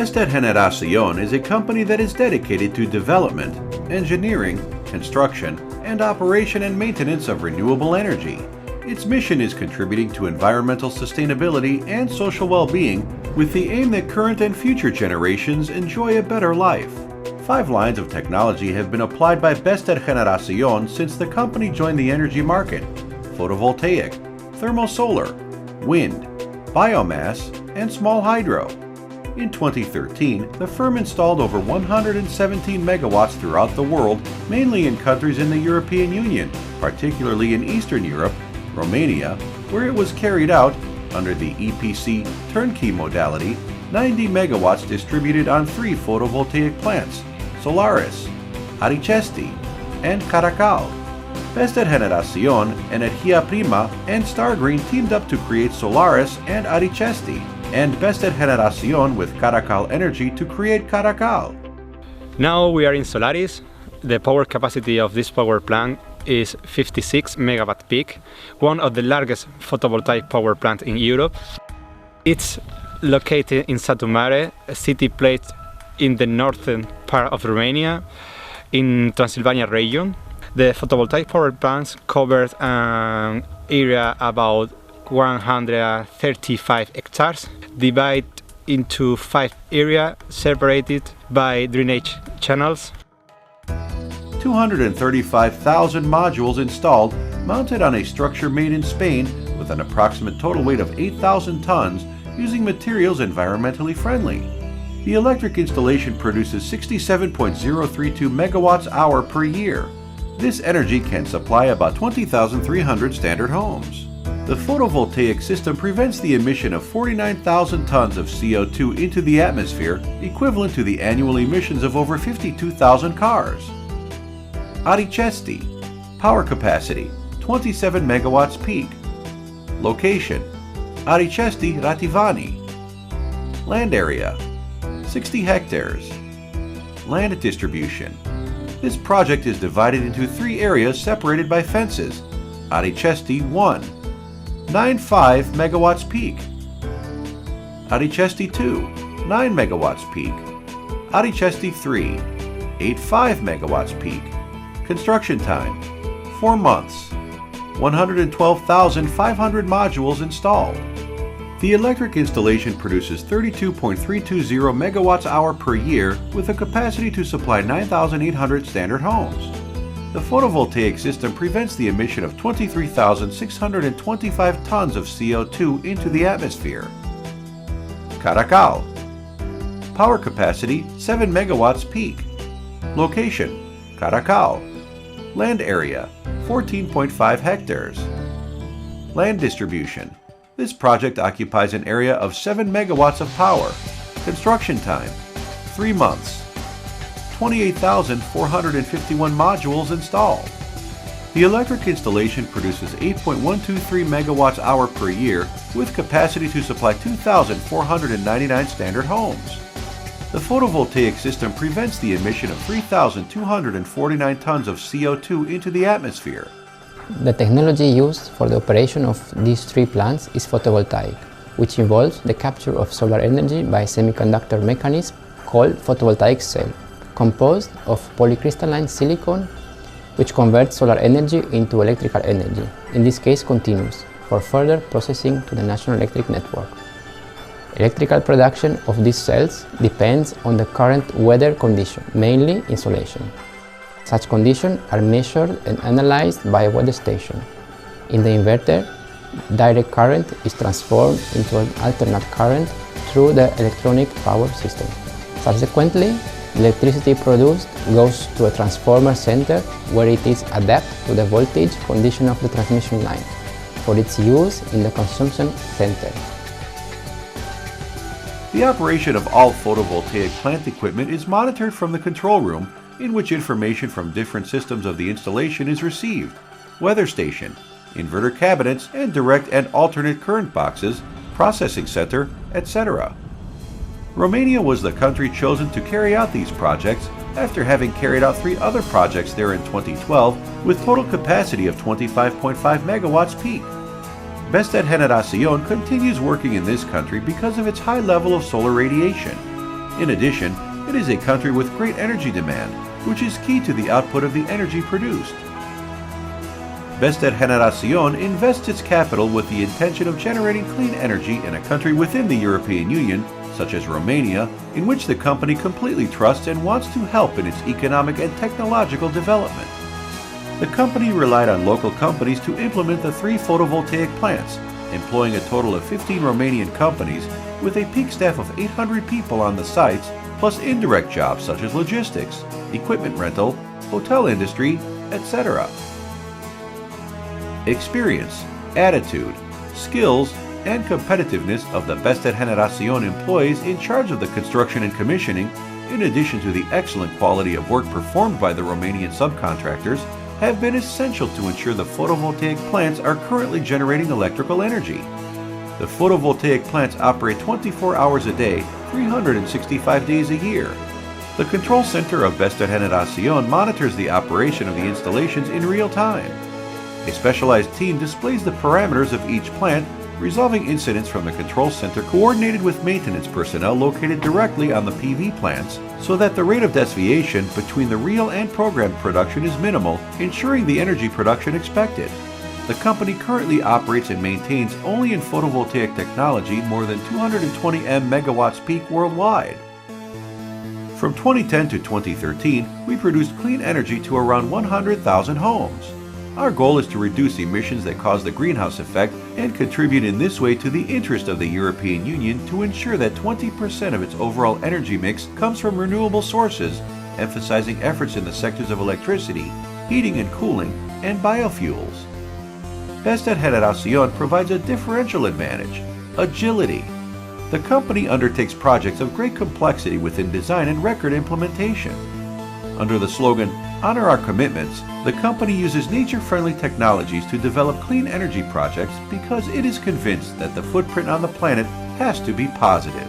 Besta Generación is a company that is dedicated to development, engineering, construction, and operation and maintenance of renewable energy. Its mission is contributing to environmental sustainability and social well-being with the aim that current and future generations enjoy a better life. 5 lines of technology have been applied by Besta Generación since the company joined the energy market: photovoltaic, thermosolar, wind, biomass, and small hydro. In 2013, the firm installed over 117 megawatts throughout the world, mainly in countries in the European Union, particularly in Eastern Europe, Romania, where it was carried out, under the EPC turnkey modality, 90 megawatts distributed on 3 photovoltaic plants: Solaris, Aricesti, and Caracal. Besta Generación, Energia Prima, and Stargreen teamed up to create Solaris and Aricesti, and Besta Generación with Caracal Energy to create Caracal. Now we are in Solaris. The power capacity of this power plant is 56 megawatt peak, one of the largest photovoltaic power plants in Europe. It's located in Satu Mare, a city placed in the northern part of Romania, in Transylvania region. The photovoltaic power plants covered an area about 135 hectares, divided into 5 areas separated by drainage channels. 235,000 modules installed, mounted on a structure made in Spain with an approximate total weight of 8,000 tons, using materials environmentally friendly. The electric installation produces 67.032 megawatts hour per year. This energy can supply about 20,300 standard homes. The photovoltaic system prevents the emission of 49,000 tons of CO2 into the atmosphere, equivalent to the annual emissions of over 52,000 cars. Aricesti. Power capacity, 27 megawatts peak. Location, Aricesti Rativani. Land area, 60 hectares. Land distribution. This project is divided into 3 areas separated by fences. Aricesti 1, 9.5 megawatts peak. Aricesti 2, 9 megawatts peak. Aricesti 3, 8.5 megawatts peak. Construction time, 4 months. 112,500 modules installed. The electric installation produces 32.320 megawatts hour per year with a capacity to supply 9,800 standard homes. The photovoltaic system prevents the emission of 23,625 tons of CO2 into the atmosphere. Caracal. Power capacity 7 megawatts peak. Location, Caracal. Land area, 14.5 hectares. Land distribution. This project occupies an area of 7 megawatts of power. Construction time, 3 months. 28,451 modules installed. The electric installation produces 8.123 megawatts hour per year with capacity to supply 2,499 standard homes. The photovoltaic system prevents the emission of 3,249 tons of CO2 into the atmosphere. The technology used for the operation of these 3 plants is photovoltaic, which involves the capture of solar energy by a semiconductor mechanism called photovoltaic cell, composed of polycrystalline silicon, which converts solar energy into electrical energy, in this case continuous, for further processing to the national electric network. Electrical production of these cells depends on the current weather condition, mainly insolation. Such conditions are measured and analyzed by a weather station. In the inverter, direct current is transformed into an alternate current through the electronic power system. Subsequently, the electricity produced goes to a transformer center where it is adapted to the voltage condition of the transmission line for its use in the consumption center. The operation of all photovoltaic plant equipment is monitored from the control room, in which information from different systems of the installation is received: weather station, inverter cabinets, and direct and alternate current boxes, processing center, etc. Romania was the country chosen to carry out these projects after having carried out 3 other projects there in 2012 with total capacity of 25.5 megawatts peak. Besta Generación continues working in this country because of its high level of solar radiation. In addition, it is a country with great energy demand, which is key to the output of the energy produced. Vested Generación invests its capital with the intention of generating clean energy in a country within the European Union, such as Romania, in which the company completely trusts and wants to help in its economic and technological development. The company relied on local companies to implement the 3 photovoltaic plants, employing a total of 15 Romanian companies with a peak staff of 800 people on the sites, plus indirect jobs such as logistics, equipment rental, hotel industry, etc. Experience, attitude, skills, and competitiveness of the Vested Generación employees in charge of the construction and commissioning, in addition to the excellent quality of work performed by the Romanian subcontractors, have been essential to ensure the photovoltaic plants are currently generating electrical energy. The photovoltaic plants operate 24 hours a day, 365 days a year. The control center of Vested Generación monitors the operation of the installations in real time. A specialized team displays the parameters of each plant, resolving incidents from the control center coordinated with maintenance personnel located directly on the PV plants, so that the rate of deviation between the real and programmed production is minimal, ensuring the energy production expected. The company currently operates and maintains only in photovoltaic technology more than 220 megawatts peak worldwide. From 2010 to 2013, we produced clean energy to around 100,000 homes. Our goal is to reduce emissions that cause the greenhouse effect and contribute in this way to the interest of the European Union to ensure that 20% of its overall energy mix comes from renewable sources, emphasizing efforts in the sectors of electricity, heating and cooling, and biofuels. Vested Generación provides a differential advantage: agility. The company undertakes projects of great complexity within design and record implementation. Under the slogan, "Honor our commitments," the company uses nature-friendly technologies to develop clean energy projects because it is convinced that the footprint on the planet has to be positive.